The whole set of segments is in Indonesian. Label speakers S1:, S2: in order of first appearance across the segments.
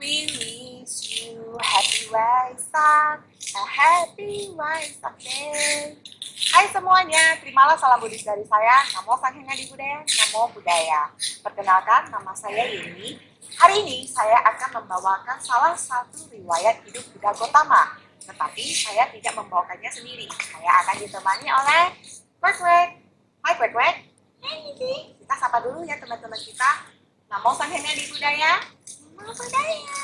S1: We wish you happy Waisak, a happy Waisak day. Hai semuanya, terimalah salam Buddhis dari saya. Namo Sankhyang di Budaya, Namo Buddhaya. Perkenalkan, nama saya Yeni. Hari ini saya akan membawakan salah satu riwayat hidup Buddha Gotama. Tetapi saya tidak membawakannya sendiri. Saya akan ditemani oleh Kwek-Kwek. Hai Kwek-Kwek. Hai, kita sapa dulu ya teman-teman kita. Namo Sankhyang di Budaya, Namo Buddhaya.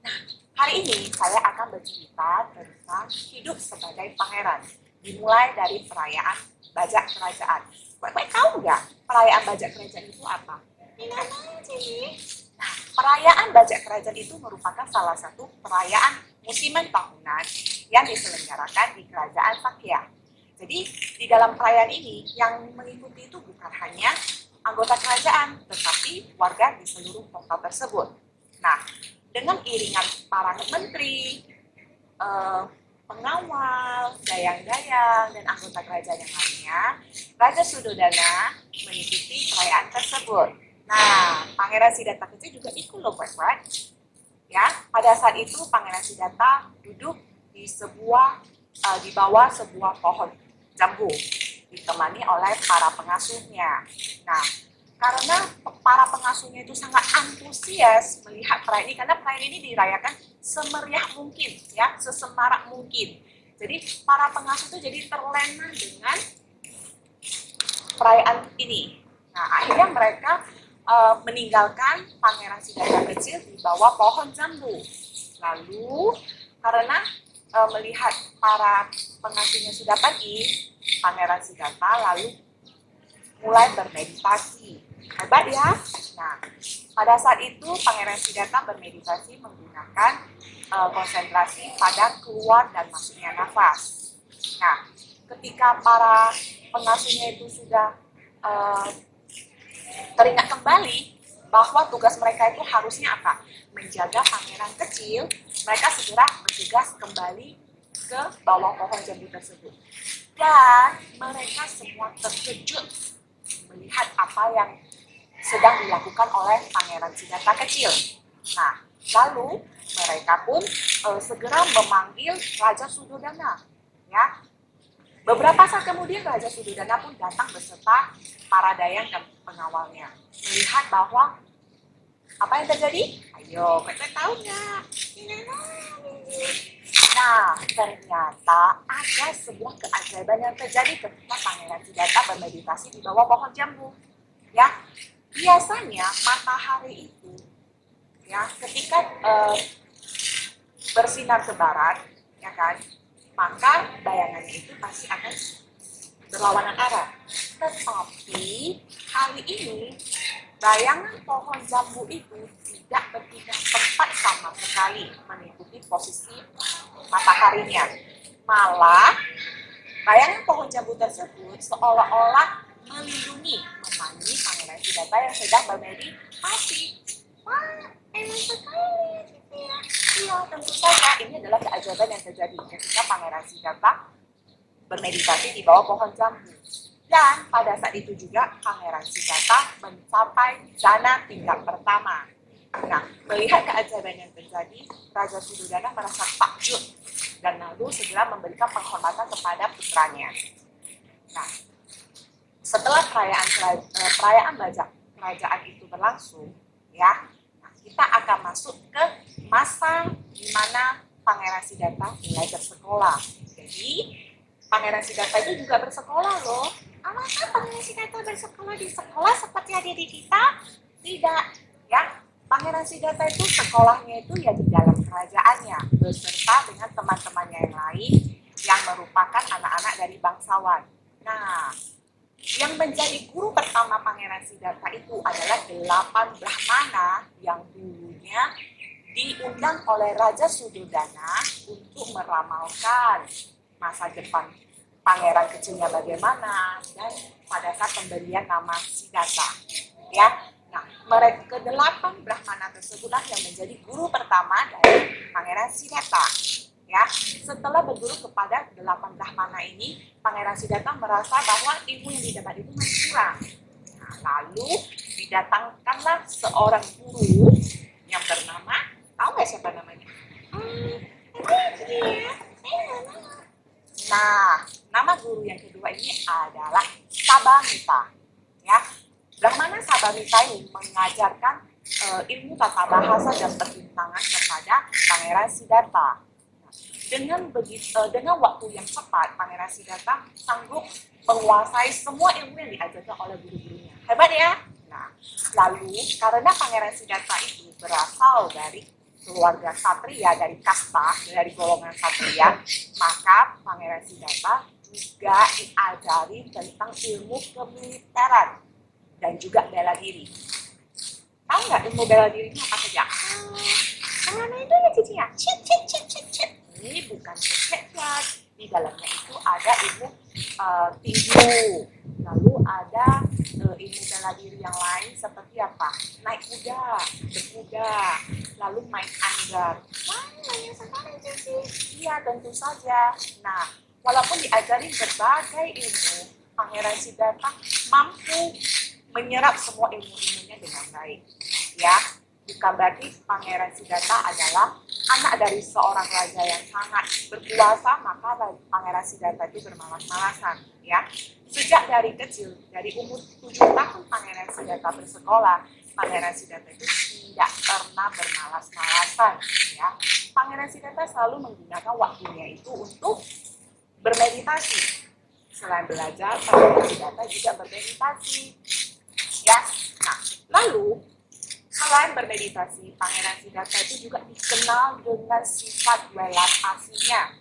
S1: Nah, hari ini saya akan bercerita tentang hidup sebagai pangeran. Dimulai dari perayaan Bajak Kerajaan. Kwek-Kwek tahu nggak perayaan Bajak Kerajaan itu apa? Tidak tahu sih. Nah, perayaan Bajak Kerajaan itu merupakan salah satu perayaan musiman tahunan yang diselenggarakan di Kerajaan Sakya. Jadi, di dalam perayaan ini yang mengikuti itu bukan hanya anggota kerajaan, tetapi warga di seluruh kota tersebut. Nah, dengan iringan para menteri, pengawal, dayang-dayang, dan anggota kerajaan yang lainnya, Raja Sudodana mengikuti perayaan tersebut. Nah, Pangeran Siddhartha kecil juga ikut loh, Kwek-Kwek. Ya, pada saat itu Pangeran Siddhartha duduk di bawah sebuah pohon jambu, ditemani oleh para pengasuhnya. Nah, karena para pengasuhnya itu sangat antusias melihat perayaan ini, karena perayaan ini dirayakan semeriah mungkin, ya, sesemarak mungkin. Jadi para pengasuh itu jadi terlena dengan perayaan ini. Nah, akhirnya mereka meninggalkan Pangeran Siddhartha kecil di bawah pohon jambu. Lalu karena melihat para pengasuhnya sudah pergi, Pangeran Siddhartha lalu mulai bermeditasi. Hebat ya? Nah, pada saat itu Pangeran Siddhartha bermeditasi menggunakan konsentrasi pada keluar dan masuknya nafas. Nah, ketika para pengasuhnya itu sudah teringat kembali bahwa tugas mereka itu harusnya apa? Menjaga pangeran kecil, mereka segera bergegas kembali ke bawah pohon jambu tersebut. Dan mereka semua terkejut melihat apa yang sedang dilakukan oleh Pangeran Siddhartha kecil. Nah, lalu mereka pun segera memanggil Raja Sudodana. Ya, beberapa saat kemudian Raja Sudodana pun datang beserta para dayang dan pengawalnya. Melihat bahwa apa yang terjadi? Ayo, mereka tahu nggak? Nah, ternyata ada sebuah keajaiban yang terjadi ketika Pangeran Siddhartha bermeditasi di bawah pohon jambu. Ya, biasanya matahari itu, ya, ketika bersinar ke barat, ya kan, maka bayangannya itu pasti akan berlawanan arah. Tetapi kali ini bayangan pohon jambu itu tidak berpindah tempat sama sekali mengikuti posisi mataharinya. Malah bayangan pohon jambu tersebut seolah-olah melindungi, memanggil Pangeran Siddhartha yang sedang bermeditasi. Wah, enak sekali gitu ya. Iya, tentu saja ini adalah keajaiban yang terjadi ketika Pangeran Siddhartha bermeditasi di bawah pohon jambu. Dan pada saat itu juga Pangeran Siddhartha mencapai jana tingkat pertama. Nah, melihat keajaiban yang terjadi, Raja Sudodana merasa takjub dan lalu segera memberikan penghormatan kepada putranya. Nah, setelah perayaan Bajak Kerajaan itu berlangsung, ya, nah, kita akan masuk ke masa di mana Pangeran Siddhartha mulai bersekolah. Jadi, Pangeran Siddhartha itu juga bersekolah loh. Apakah Pangeran Siddhartha bersekolah di sekolah seperti adik kita? Tidak, ya. Pangeran Siddhartha itu sekolahnya itu ya di dalam kerajaannya, beserta dengan teman-temannya yang lain yang merupakan anak-anak dari bangsawan. Nah, yang menjadi guru pertama Pangeran Siddhartha itu adalah 8 Brahmana yang dulunya diundang oleh Raja Sudodana untuk meramalkan masa depan pangeran kecilnya bagaimana dan pada saat pemberian nama Siddhartha. Ya, nah mereka ke-8 Brahmana tersebutlah yang menjadi guru pertama dari Pangeran Siddhartha. Ya, setelah berguru kepada 8 Brahmana ini, Pangeran Siddhartha merasa bahwa ilmu yang didapat itu masih kurang. Nah, lalu didatangkanlah seorang guru yang bernama, tahu Nah, nama guru yang kedua ini adalah Sabamita. Ya, Brahmana Sabamita ini mengajarkan ilmu tata bahasa dan perbintangan kepada Pangeran Siddhartha. Dengan waktu yang cepat, Pangeran Siddhartha sanggup menguasai semua ilmu yang diajarkan oleh guru-gurunya. Hebat ya? Nah, lalu karena Pangeran Siddhartha itu berasal dari keluarga Satria, dari kasta, dari golongan Satria, maka Pangeran Siddhartha juga diajari tentang ilmu kemiliteran dan juga bela diri. Tahu nggak ilmu bela diri itu apa saja? Mana itu ya Cici ya? Cit. Ini bukan cek. Di dalamnya itu ada ilmu tinju, lalu ada ilmu bela diri yang lain seperti apa? Naik kuda, berkuda, lalu main anggar. Wah, banyak sekali Cici. Iya, tentu saja. Nah, walaupun diajari berbagai ilmu, Pangeran Siddhartha mampu menyerap semua ilmu-ilmunya dengan baik. Ya, bukan berarti Pangeran Siddhartha adalah anak dari seorang raja yang sangat berkuasa, maka Pangeran Siddhartha itu bermalas-malasan. Ya, sejak dari kecil, dari umur 7 tahun Pangeran Siddhartha bersekolah, Pangeran Siddhartha itu tidak pernah bermalas-malasan. Ya, Pangeran Siddhartha selalu menggunakan waktunya itu untuk bermeditasi. Selain belajar, Pangeran Siddhartha juga bermeditasi. Ya, nah, lalu selain bermeditasi, Pangeran Siddhartha itu juga dikenal dengan sifat welas asihnya.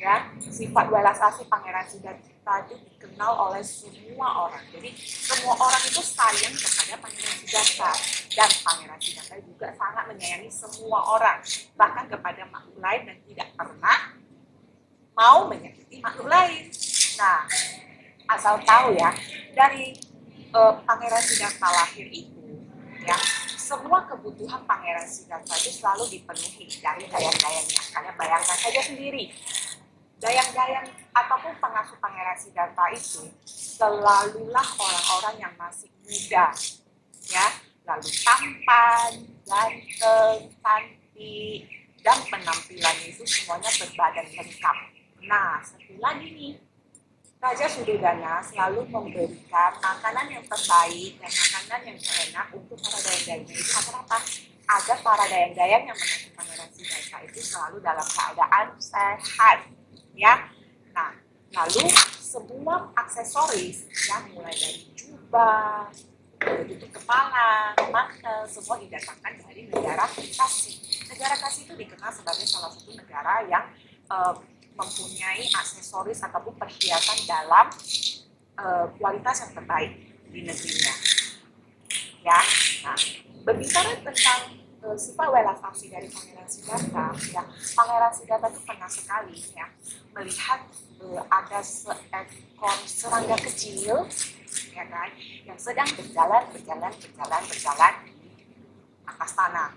S1: Ya, sifat welas asih Pangeran Siddhartha itu dikenal oleh semua orang. Jadi semua orang itu sayang kepada Pangeran Siddhartha, dan Pangeran Siddhartha juga sangat menyayangi semua orang, bahkan kepada makhluk lain, dan tidak pernah mau menyakiti makhluk lain. Nah, asal tahu ya, dari Pangeran Siddhartha lahir itu, ya, semua kebutuhan Pangeran Siddhartha itu selalu dipenuhi dari dayang-dayangnya. Kalian bayangkan saja sendiri, dayang-dayang ataupun pengasuh Pangeran Siddhartha itu selalulah orang-orang yang masih muda, ya, lalu tampan, ganteng, cantik, dan penampilannya itu semuanya berbadan lengkap. Nah, satu lagi nih, Raja Suddhodana selalu memberikan makanan yang terbaik dan makanan yang terenak untuk para dayang-dayangnya itu apa? Agar para dayang-dayang yang mengasuh Pangeran Siddhartha itu selalu dalam keadaan sehat, ya. Nah, lalu semua aksesoris yang mulai dari jubah, tutup kepala, mantel, semua didatangkan dari negara Kasih. Negara Kasih itu dikenal sebagai salah satu negara yang mempunyai aksesoris ataupun perhiasan dalam kualitas yang terbaik di negerinya. Ya, nah, berbicara tentang sifat welas asih dari Pangeran Siddhartha, ya, Pangeran Siddhartha itu pernah sekali ya melihat ada seekor serangga kecil, ya kan, yang sedang berjalan di atas tanah.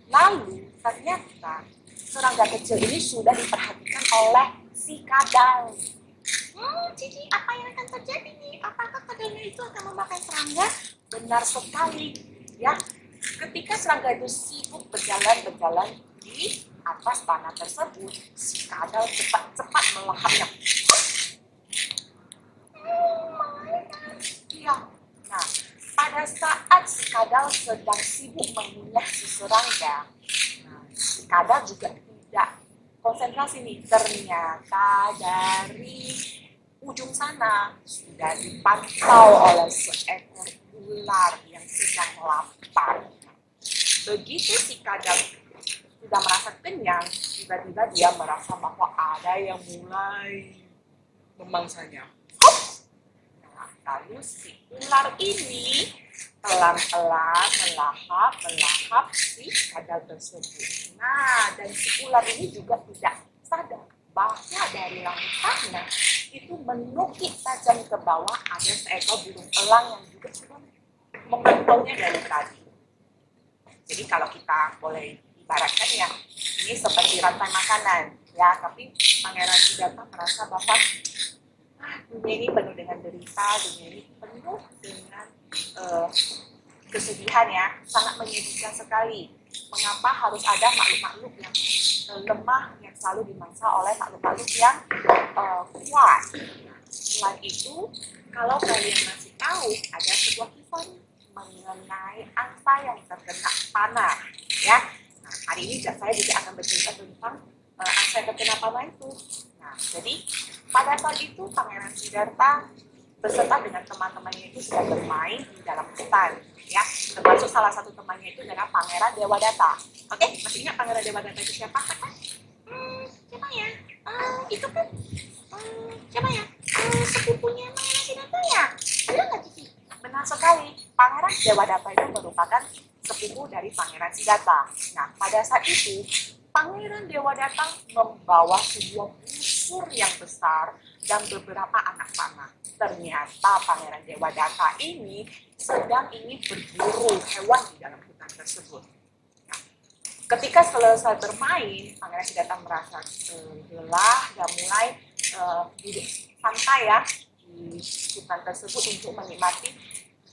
S1: Lalu ternyata serangga kecil ini sudah diperhatikan oleh si kadal. Jadi apa yang akan terjadi nih? Apakah kadalnya itu akan memakan serangga? Benar sekali, ya. Ketika serangga itu sibuk berjalan di atas tanah tersebut, si kadal cepat-cepat melahapnya. Ya. Nah, pada saat si kadal sedang sibuk mengunyah si serangga, si kadal juga tidak konsentrasi nih. Ternyata dari ujung sana sudah dipantau oleh seekor ular yang sedang lapar. Begitu si kadal sudah merasa kenyang, tiba-tiba dia merasa bahwa ada yang mulai memangsanya. Nah, lalu si ular ini pelan-pelan melahap si kadal tersebut. Nah, dan si ular ini juga tidak sadar bahwa dari langit tanah itu menukik tajam ke bawah ada seekor burung elang yang juga sudah memantaunya dari tadi. Jadi kalau kita boleh ibaratkan ya, ini seperti rantai makanan, ya. Tapi Pangeran Siddhartha merasa bahwa dunia ini penuh dengan derita, dunia ini penuh dengan kesedihan ya, sangat menyedihkan sekali. mengapa harus ada makhluk-makhluk yang lemah yang selalu dimangsa oleh makhluk-makhluk yang kuat. Selain itu, kalau kalian masih tahu, ada sebuah kisah mengenai angsa yang terkena panah, ya. Nah, hari ini saya juga akan bercerita tentang angsa yang terkena panah itu. Nah, jadi pada saat itu Pangeran Siddhartha beserta dengan teman-temannya itu sedang bermain di dalam hutan, ya. Termasuk salah satu temannya itu adalah Pangeran Dewadatta. Oke, masih ingat Pangeran Dewadatta itu siapa kan? Siapa ya? Itu kan siapa ya? Sepupunya Pangeran Siddhartha ya? Benar nggak Cici? Benar sekali. Pangeran Dewadatta itu merupakan sepupu dari Pangeran Siddhartha. Nah, pada saat itu Pangeran Dewadatta membawa sebuah busur yang besar dan beberapa anak panah. Ternyata Pangeran Dewadatta ini sedang ingin berburu hewan di dalam hutan tersebut. Nah, ketika selesai bermain, Pangeran Siddhartha merasa lelah dan mulai duduk santai ya di hutan tersebut untuk menikmati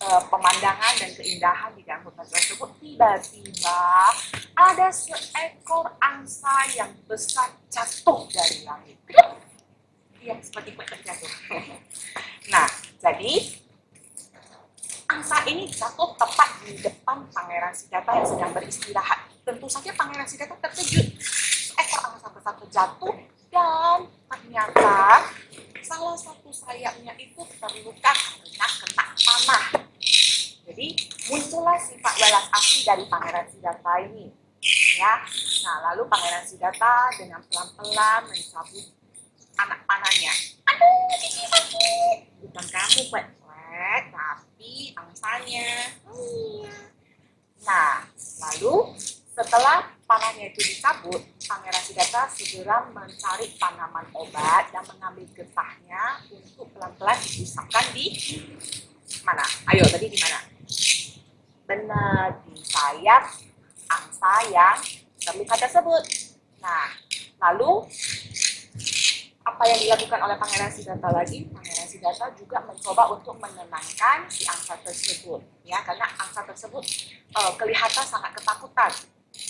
S1: pemandangan dan keindahan di dalam hutan tersebut. Tiba-tiba ada seekor angsa yang besar jatuh dari langit. Yang seperti jatuh. Nah, jadi angsa ini jatuh tepat di depan Pangeran Siddhartha yang sedang beristirahat. Tentu saja Pangeran Siddhartha terkejut. Seekor angsa besar terjatuh dan ternyata salah satu sayapnya itu terluka karena kena panah. Jadi muncullah sifat balas asli dari Pangeran Siddhartha ini. Ya, nah lalu Pangeran Siddhartha dengan pelan-pelan mencabut anak panahnya. Aduh, Cici sakit. Bukan kamu, Kwek, tapi angsanya. Iya. Nah, lalu setelah panahnya itu dicabut, Pangeran Siddhartha segera mencari tanaman obat dan mengambil getahnya untuk pelan-pelan diusapkan di mana? Ayo, tadi di mana? Benar, di sayap angsa yang terluka tersebut. Nah, lalu apa yang dilakukan oleh Pangeran Siddhartha lagi? Pangeran Siddhartha juga mencoba untuk menenangkan si angsa tersebut, ya, karena angsa tersebut kelihatan sangat ketakutan,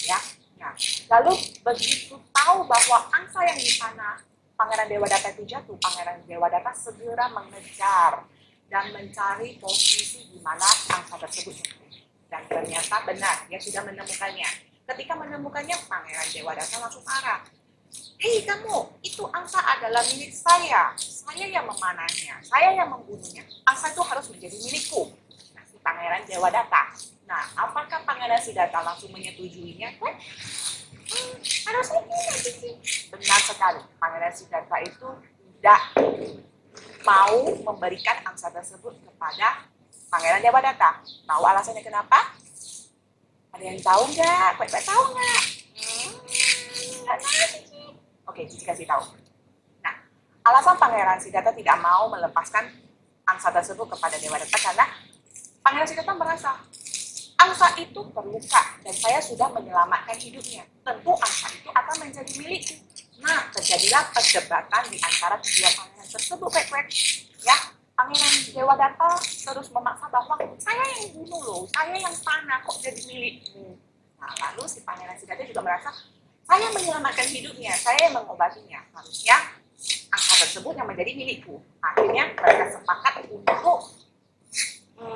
S1: ya. Nah, lalu begitu tahu bahwa angsa yang di sana Pangeran Dewadatta itu jatuh, Pangeran Dewadatta segera mengejar dan mencari posisi di mana angsa tersebut jatuh. Dan ternyata benar, dia sudah menemukannya. Ketika menemukannya, Pangeran Dewadatta langsung marah. Hei kamu, itu angsa adalah milik saya. Saya yang memanahnya, saya yang membunuhnya. Angsa itu harus menjadi milikku. Nah, si Pangeran Dewadatta. Nah, apakah Pangeran Siddhartha langsung menyetujuinya? Harusnya tidak, Cici. Benar sekali. Pangeran Siddhartha itu tidak mau memberikan angsa tersebut kepada Pangeran Dewadatta. Tahu alasannya kenapa? Ada yang tahu nggak? Baik tahu nggak? Nggak tahu, Cici. Oke, Cici kasih tahu. Nah, alasan Pangeran Siddhartha tidak mau melepaskan angsa tersebut kepada Dewadatta karena Pangeran Siddhartha merasa angsa itu terluka dan saya sudah menyelamatkan hidupnya. Tentu angsa itu akan menjadi milikku. Nah, terjadilah perdebatan di antara kedua pangeran tersebut, Kwek. Ya, Pangeran Dewadatta terus memaksa bahwa saya yang bunuh loh, saya yang panah kok jadi milikmu. Nah, lalu si Pangeran Siddhartha juga merasa saya menyelamatkan hidupnya, saya yang mengobatinya. Harusnya angsa tersebut yang menjadi milikku. Akhirnya mereka sepakat untuk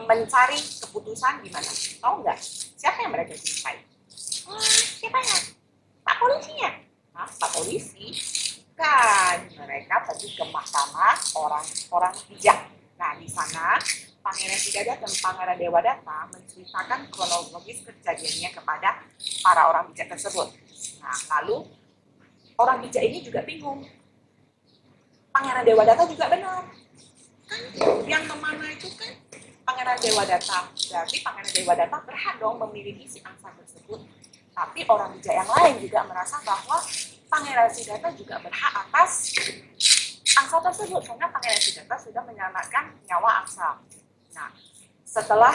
S1: mencari keputusan gimana. Tahu nggak? Siapa yang mereka cintai? Siapa ya? Pak polisinya? Nah, Pak polisi kan mereka pergi ke mahkamah orang-orang bijak. Nah, di sana Pangeran Siddhartha dan Pangeran Dewadatta menceritakan kronologis kejadiannya kepada para orang bijak tersebut. Nah, lalu orang bijak ini juga bingung. Pangeran Dewadatta juga benar. Kan yang memanah itu kan Pangeran Dewadatta. Berarti Pangeran Dewadatta berhak dong memiliki si angsa tersebut. Tapi orang bijak yang lain juga merasa bahwa Pangeran Siddhartha juga berhak atas angsa tersebut karena Pangeran Siddhartha sudah menyelamatkan nyawa angsa. Nah, setelah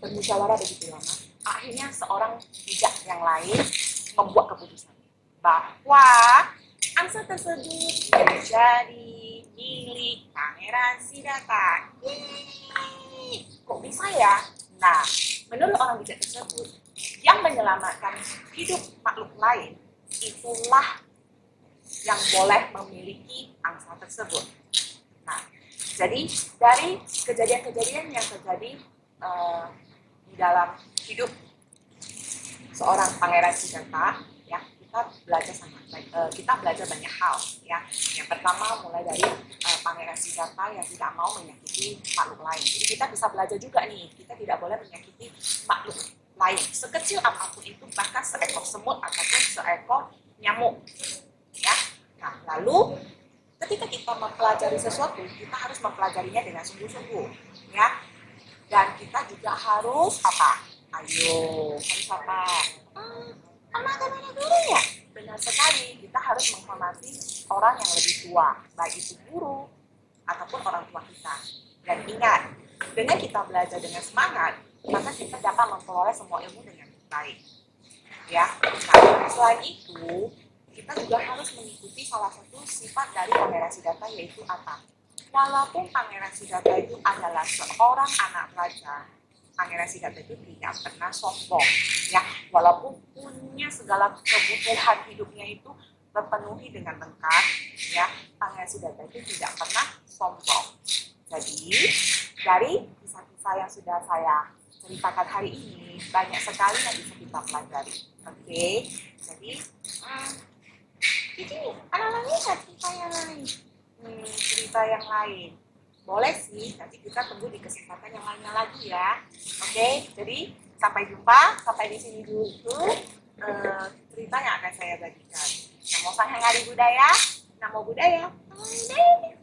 S1: bermusyawarah begitu lama, akhirnya seorang bijak yang lain membuat keputusan bahwa angsa tersebut menjadi milik Pangeran Siddhartha. Kok bisa ya? Nah, menurut orang bijak tersebut, yang menyelamatkan hidup makhluk lain, itulah yang boleh memiliki angsa tersebut. Nah, jadi dari kejadian-kejadian yang terjadi di dalam hidup seorang pangeran Siddhartha, ya kita belajar banyak hal, ya. Yang pertama mulai dari pangeran Siddhartha yang tidak mau menyakiti makhluk lain. Jadi kita bisa belajar juga nih, kita tidak boleh menyakiti makhluk lain, sekecil apapun itu, bahkan seekor semut ataupun seekor nyamuk, ya. Nah, lalu ketika kita mempelajari sesuatu, kita harus mempelajarinya dengan sungguh-sungguh, ya. Dan kita juga harus apa? Harus apa? Hormati gurunya. Benar sekali, kita harus menghormati orang yang lebih tua, baik itu guru ataupun orang tua kita. Dan ingat, dengan kita belajar dengan semangat, maka kita dapat memperoleh semua ilmu dengan baik. Ya, nah, selain itu, kita juga harus mengikuti salah satu sifat dari Pangeran Siddhartha, yaitu apa? Walaupun Pangeran Siddhartha itu adalah seorang anak raja, Pangeran Siddhartha itu tidak pernah sombong, ya. Walaupun punya segala kebutuhan hidupnya itu terpenuhi dengan lengkap, ya, Pangeran Siddhartha itu tidak pernah sombong. Jadi dari kisah-kisah yang sudah saya ceritakan hari ini, banyak sekali yang bisa kita pelajari. Oke, jadi jadi anak-anaknya cerita yang lain, cerita yang lain. Boleh sih, nanti kita tunggu di kesempatan yang lainnya lagi ya. Oke, jadi sampai jumpa, sampai di sini dulu cerita yang akan saya bagikan. Namo Sang Hyang Adi Budaya, Namo Budaya, Namo Budaya.